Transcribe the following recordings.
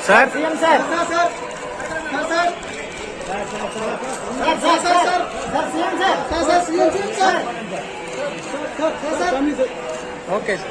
Sir okay sir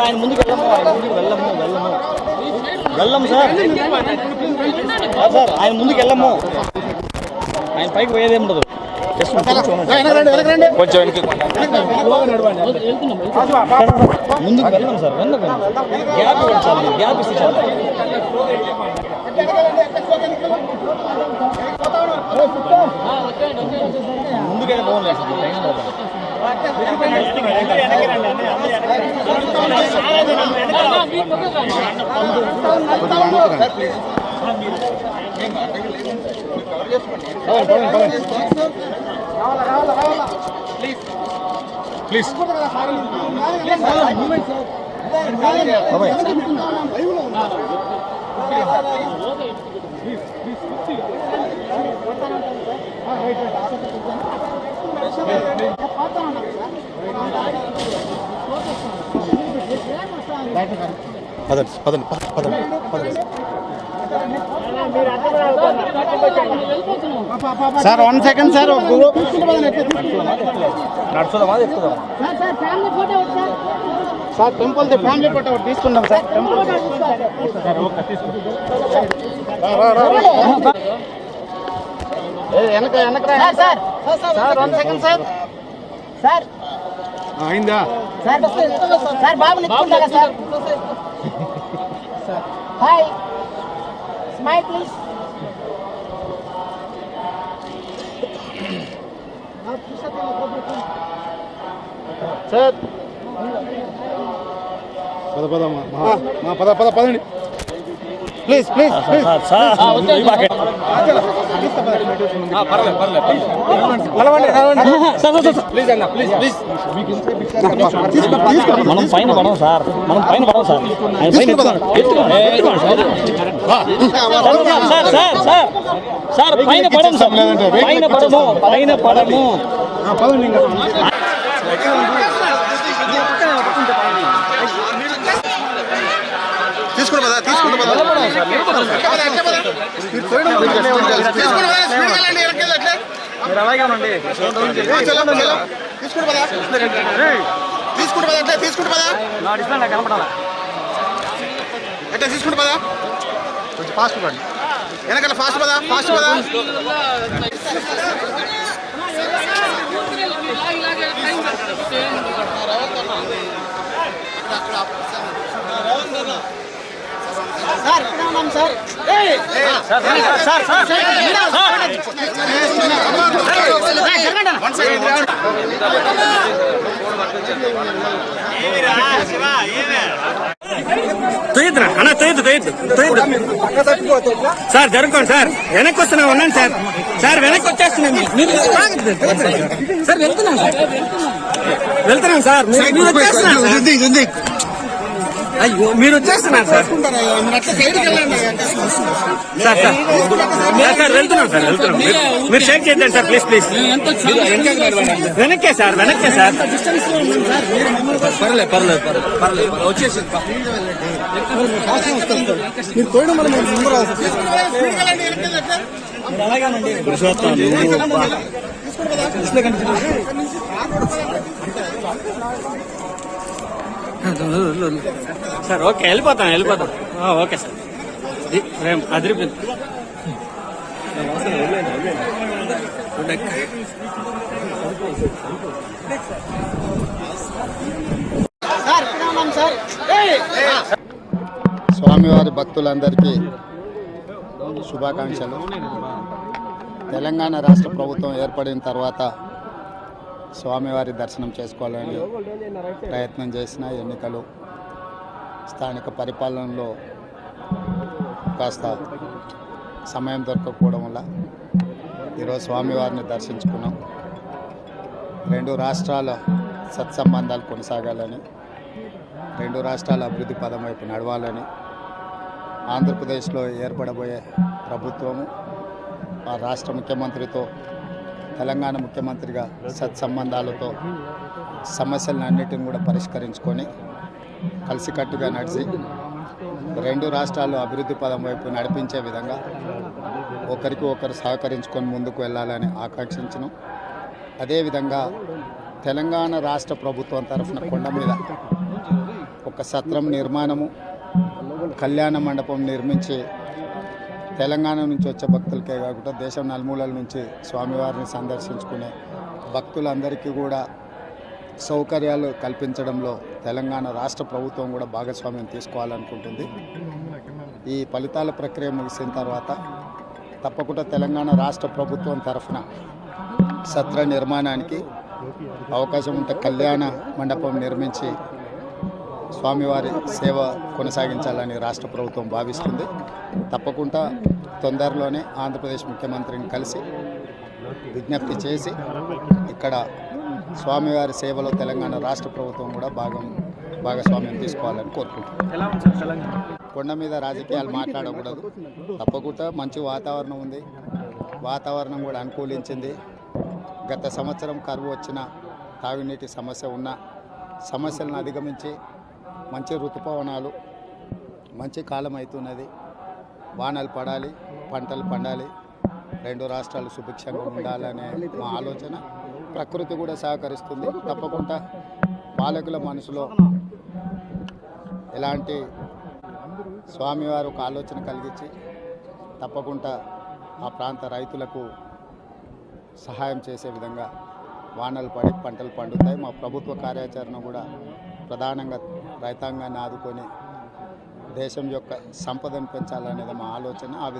ఆయన ముందుకు వెళ్ళము సార్ సార్ ఆయన ముందుకు వెళ్ళము ఆయన పైకి పోయేదే ఉండదు కొంచెం ముందుకు వెళ్ళాం సార్ గ్యాప్ ఇవ్వండి గ్యాప్ ఇస్తే చాలు ముందుకైతే బాగుంది please sir 1 second sir sir temple family photo తీసుకుందాం సార్ వెనక సార్ 1 సెకండ్ సార్ సార్ అయిందా సార్ సార్ బాబు నిల్చుకుంటారా sir hi smile please sir పదండి ప్లీజ్ ప్లీజ్ మనం పైన పడం సార్ సార్ పైన పడం సార్ పైన పడము తీసుకుంటా అలాగే ఉండండి తీసుకుంటా నా డిస్ప్లే నాకు కనపడాలా ఎట్లా తీసుకుంటా పదా కొంచెం ఫాస్ట్ పడండి వెనకాల ఫాస్ట్ పదా సార్ సార్ అన్న తొయ్యద్దు సార్, జరుపుకోండి సార్. వెనక్కి వస్తున్నా, ఉన్నాను సార్. సార్ వెనక్కి వచ్చేస్తున్నాం. మీరు సార్ వెళ్తున్నాం సార్, వెళ్తున్నాం సార్. మీరు వచ్చేస్తున్నారు సార్. అయ్యో మీరు వచ్చేస్తున్నారు సార్. సార్ సార్ వెళ్తున్నాం సార్, వెళ్తున్నాం. మీరు షేక్ చేద్దాం సార్, ప్లీజ్ ప్లీజ్. వెనక్కే సార్, వెనక్కే సార్. పర్లేదు పర్లేదు పర్లేదు వచ్చేసి మీరు తోయడం వల్ల మేము ముందు అలాగేనండి. సార్ ఓకే, వెళ్ళిపోతాం వెళ్ళిపోతాం. ఓకే సార్, అదిరిపోయింది. స్వామివారి భక్తులందరికీ శుభాకాంక్షలు. తెలంగాణ రాష్ట్ర ప్రభుత్వం ఏర్పడిన తర్వాత స్వామివారి దర్శనం చేసుకోవాలని ప్రయత్నం చేసిన ఎన్నికలు, స్థానిక పరిపాలనలో కాస్త సమయం దొరకకపోవడం వల్ల ఈరోజు స్వామివారిని దర్శించుకున్నాం. రెండు రాష్ట్రాల సత్సంబంధాలు కొనసాగాలని, రెండు రాష్ట్రాల అభివృద్ధి పదం వైపు నడవాలని, ఆంధ్రప్రదేశ్లో ఏర్పడబోయే ప్రభుత్వము ఆ రాష్ట్ర ముఖ్యమంత్రితో, తెలంగాణ ముఖ్యమంత్రిగా సత్సంబంధాలతో సమస్యలన్నిటిని కూడా పరిష్కరించుకొని కలిసికట్టుగా నడిచి రెండు రాష్ట్రాలు అభివృద్ధి పదం వైపు నడిపించే విధంగా ఒకరికి ఒకరు సహకరించుకొని ముందుకు వెళ్ళాలని ఆకాంక్షించను. అదేవిధంగా తెలంగాణ రాష్ట్ర ప్రభుత్వం తరఫున కొండ మీద ఒక సత్రం నిర్మాణము, కళ్యాణ మండపం నిర్మించి తెలంగాణ నుంచి వచ్చే భక్తులకే కాకుండా దేశం నలుమూలల నుంచి స్వామివారిని సందర్శించుకునే భక్తులందరికీ కూడా సౌకర్యాలు కల్పించడంలో తెలంగాణ రాష్ట్ర ప్రభుత్వం కూడా భాగస్వామ్యం తీసుకోవాలనుకుంటుంది. ఈ ఫలితాల ప్రక్రియ ముగిసిన తర్వాత తప్పకుండా తెలంగాణ రాష్ట్ర ప్రభుత్వం తరఫున సత్ర నిర్మాణానికి అవకాశం ఉంటే కళ్యాణ మండపం నిర్మించి స్వామివారి సేవ కొనసాగించాలని రాష్ట్ర ప్రభుత్వం భావిస్తుంది. తప్పకుండా తొందరలోనే ఆంధ్రప్రదేశ్ ముఖ్యమంత్రిని కలిసి విజ్ఞప్తి చేసి ఇక్కడ స్వామివారి సేవలో తెలంగాణ రాష్ట్ర ప్రభుత్వం కూడా భాగస్వామ్యం తీసుకోవాలని కోరుకుంటున్నాం. కొండ మీద రాజకీయాలు మాట్లాడకూడదు. తప్పకుండా మంచి వాతావరణం ఉంది, వాతావరణం కూడా అనుకూలించింది. గత సంవత్సరం కరువు వచ్చిన, తాగునీటి సమస్య ఉన్న సమస్యలను అధిగమించి మంచి ఋతుపవనాలు, మంచి కాలం అవుతున్నది. వానలు పడాలి, పంటలు పండాలి, రెండు రాష్ట్రాలు సుభిక్షంగా ఉండాలనే మా ఆలోచన. ప్రకృతి కూడా సహకరిస్తుంది. తప్పకుండా పాలకుల మనసులో ఎలాంటి స్వామివారు ఒక ఆలోచన కలిగించి తప్పకుండా ఆ ప్రాంత రైతులకు సహాయం చేసే విధంగా వానలు పడి పంటలు పండుతాయి. మా ప్రభుత్వ కార్యాచరణ కూడా ప్రధానంగా రైతాంగాన్ని ఆదుకొని దేశం యొక్క సంపదను పెంచాలనేది మా ఆలోచన.